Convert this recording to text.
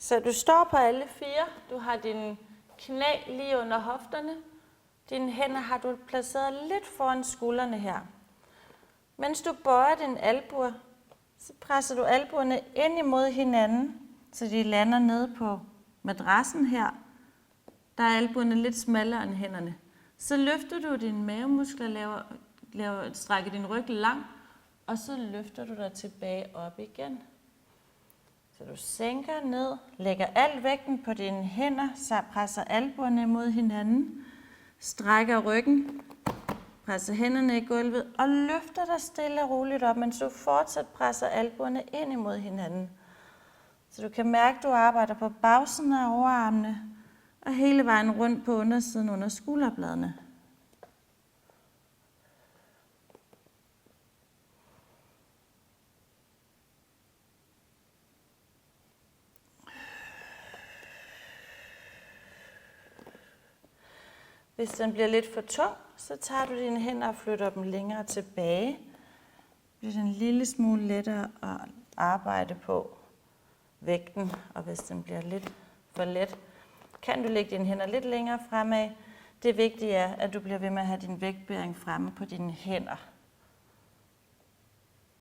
Så du står på alle fire. Du har dine knæ lige under hofterne. Dine hænder har du placeret lidt foran skuldrene her. Mens du bøjer dine albuer, så presser du albuerne ind imod hinanden, så de lander nede på madrassen her. Der er albuerne lidt smallere end hænderne. Så løfter du dine mavemuskler, strækker din ryg lang, og så løfter du dig tilbage op igen. Så du sænker ned, lægger al vægten på dine hænder, så presser albuerne mod hinanden, strækker ryggen, presser hænderne i gulvet og løfter dig stille og roligt op, mens du fortsat presser albuerne ind imod hinanden. Så du kan mærke, at du arbejder på bagsiden af overarmene og hele vejen rundt på undersiden under skulderbladene. Hvis den bliver lidt for tung, så tager du dine hænder og flytter dem længere tilbage. Bliver den en lille smule lettere at arbejde på vægten, og hvis den bliver lidt for let, kan du lægge dine hænder lidt længere fremad. Det vigtige er, at du bliver ved med at have din vægtbæring fremme på dine hænder.